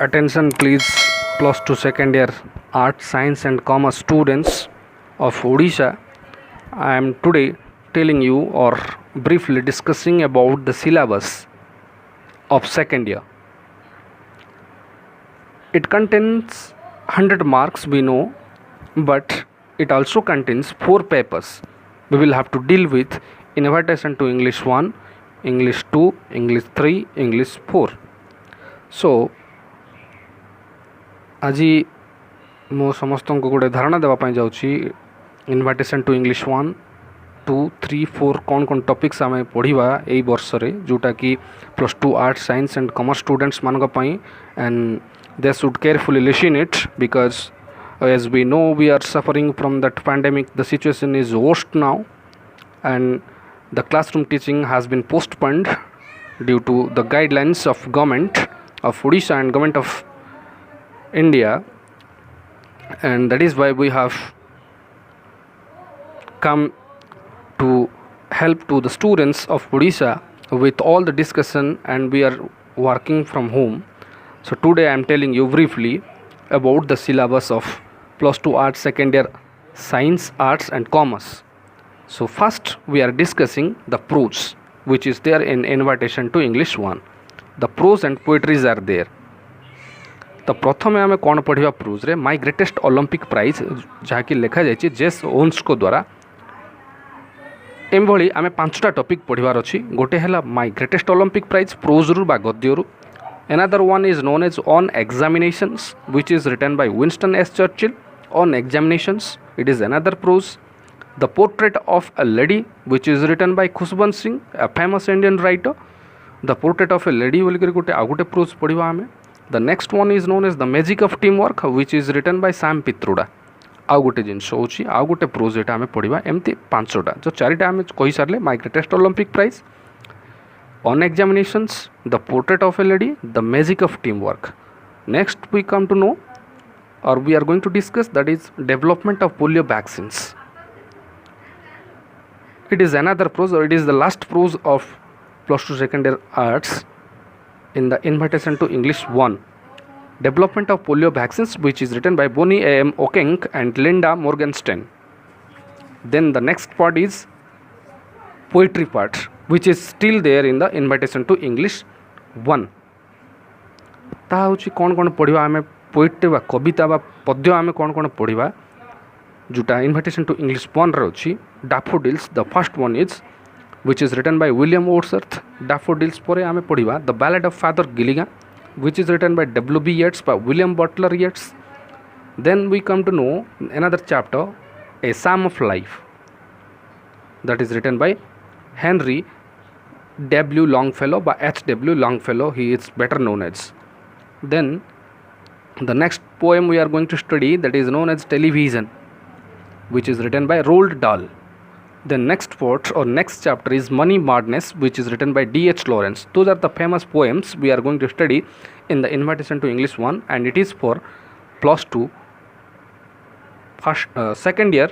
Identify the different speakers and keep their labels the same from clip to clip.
Speaker 1: Attention please, plus 2 second year art, science and commerce students of Odisha. I am today telling you or briefly discussing about the syllabus of second year. It contains 100 marks, we know, but it also contains 4 papers. We will have to deal with invitation to English 1, English 2, English 3, English 4. So आज मो समस्त को गोटे धारणा देवाई जाऊँगी invitation to English 1, 2, 3, 4 कौन कौन टॉपिक्स आम पढ़ा यही वर्ष जोटा कि +2 art science and commerce students मानी and they should carefully listen it because as we know we are suffering from that pandemic the situation is worst now and the classroom teaching has been postponed due to the guidelines of government of Odisha and government of India, and that is why we have come to help to the students of Odisha with all the discussion, and we are working from home. So today I am telling you briefly about the syllabus of +2 arts second year science, arts and commerce. So first we are discussing the prose which is there in invitation to English 1. The prose and poetries are there. तो प्रथम आम कौन पढ़ा pros रे my greatest Olympic prize जहाँकि लिखा जाए जेस ओन्स को द्वारा एमभली आम 5टा टॉपिक पढ़वार अच्छी गोटे है my greatest Olympic prize prose रु बा गद्यरु another one is known as on examinations which is written by Winston S Churchill on examinations it is another prose the portrait of a lady which is written by Khushwant Singh a famous Indian writer the portrait of a lady बोलिक गोटे आउ गोटे prose पढ़ा आम the next one is known as the magic of team work which is written by Sam Pitroda आउ गोटे जिनस होची आउ गोटे प्रोज एटा आम पढ़ा एमती 5टा जो 4टा आम कही सारे my greatest Olympic prize on examinations the portrait of a lady the magic of team work next we come to know और we are going to discuss that is development of polio vaccines it is another prose or it is the last prose of +2 second year arts in the invitation to English 1 development of polio vaccines which is written by Bonnie A.M. Okeng and Linda Morgenstern. Then the next part is poetry part which is still there in the invitation to English 1 ता हूँ कौन कौन पढ़ा आम poetry बा कविता बा पद्य आम कौन कौन पढ़ा जोटा इनविटेशन टू इंग्लिश 1 रे अच्छी daffodils the first one is which is written by William Wordsworth. Daffodils परे आमे पढ़िबा The Ballad of Father Gilligan which is written by W.B. Yeats by William Butler Yeats. Then we come to know another chapter A Psalm of Life that is written by Henry W. Longfellow by H.W. Longfellow, he is better known as. Then the next poem we are going to study that is known as Television which is written by Roald Dahl. The next part or next chapter is Money Madness which is written by D.H. Lawrence. Those are the famous poems we are going to study in the invitation to English 1 and it is for +2 second year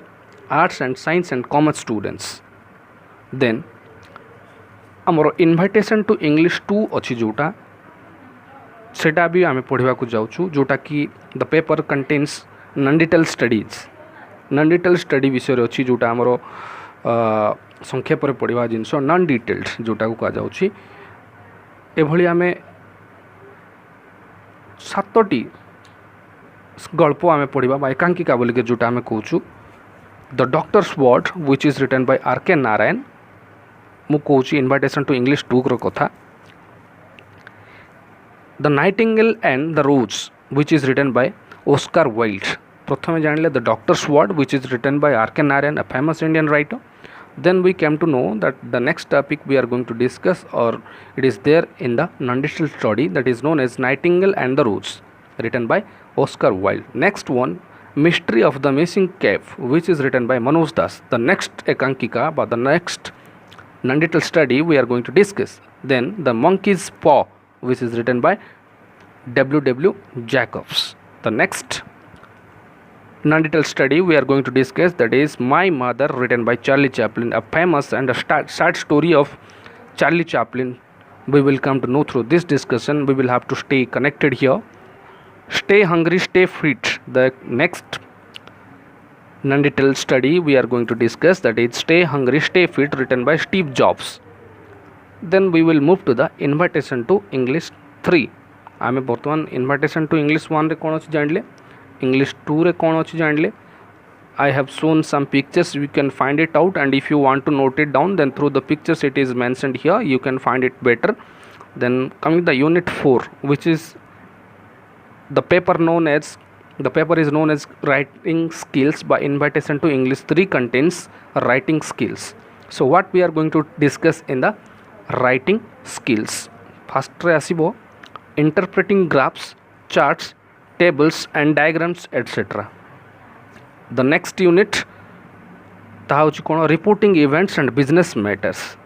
Speaker 1: arts and science and commerce students. Then आमर invitation to English 2 अच्छी जोटा सेटा भी आम पढ़ा जाऊँ जोटा कि the paper contains non detail studies non detail study विषय अच्छी जोटा आमर संक्षेप पढ़ा जिनस नन डिटेल्ड जोटा को कहुच्छी एभली आम 7टी गल्प आम पढ़ा बा एकांकिका बोलिके जोटा आम कहूँ the doctor's word which is written by R.K. Narayan मु कहूँ इनविटेशन टू इंग्लिश 2 कथा the nightingale and the rose which is written by Oscar Wilde प्रथम जानिले the doctor's word which is written by R.K. Narayan a famous Indian writer. Then we came to know that the next topic we are going to discuss or it is there in the non-digital study that is known as Nightingale and the Rose written by Oscar Wilde. Next one Mystery of the Missing Cave which is written by Manoj Das. The next ekankika but the next non-digital study we are going to discuss. Then the Monkey's Paw which is written by W.W. Jacobs. The next non-detailed study we are going to discuss that is My Mother written by Charlie Chaplin, a famous and a sad story of Charlie Chaplin. We will come to know through this discussion. We will have to stay connected here Stay hungry, stay fit. The next non-detailed study we are going to discuss, that is Stay Hungry, Stay Fit, written by Steve Jobs. Then we will move to the invitation to English 3. आमे बर्तमान invitation to English 1 रे कौन अच्छी जानले, English 2 रे कौन अच्छी जानले. I have shown some pictures, you can find it out, and if you want to note it down, then through the pictures it is mentioned here, you can find it better. Then coming to the unit 4, which is the paper is known as Writing Skills by Invitation to English 3, contains writing skills. So what we are going to discuss in the writing skills, first रे आसीबो interpreting graphs, charts, tables and diagrams etc. The next unit ताहा होची कोन reporting events and business matters.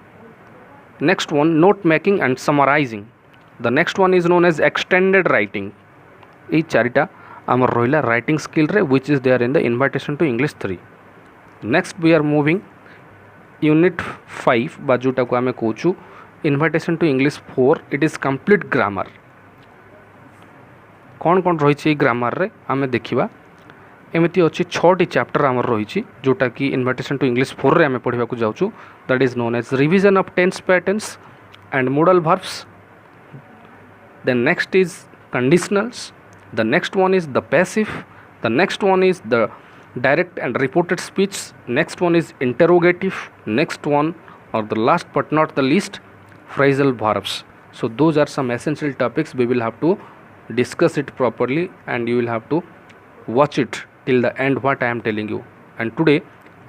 Speaker 1: Next one, note making and summarizing. The next one is known as extended writing. এই চারিটা আমার রইলা writing skill রে, which is there in the invitation to English 3. Next we are moving unit 5 বা जोटा को आमे कहूछु invitation to English 4. It is complete grammar. कौन कौन रही ग्रामर रे आमे देखिबा. एमती अच्छी 6टी चैप्टर आमर रही जोटा कि इनविटेशन टू इंग्लिश 4 रे आमे पढ़िबा को जाउछु. That is known as revision of tense patterns and modal verbs. Then next is conditionals. The next one is the passive. The next one is the direct and reported speech. Next one is interrogative. Next one, or the last but not the least, phrasal verbs. So those are some essential topics. We will have to discuss it properly and you will have to watch it till the end what I am telling you. And today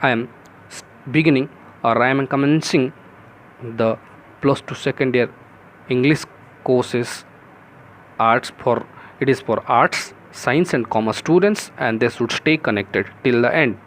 Speaker 1: I am beginning, or I am commencing the plus 2 second year English courses arts for, it is for arts, science and commerce students, and they should stay connected till the end.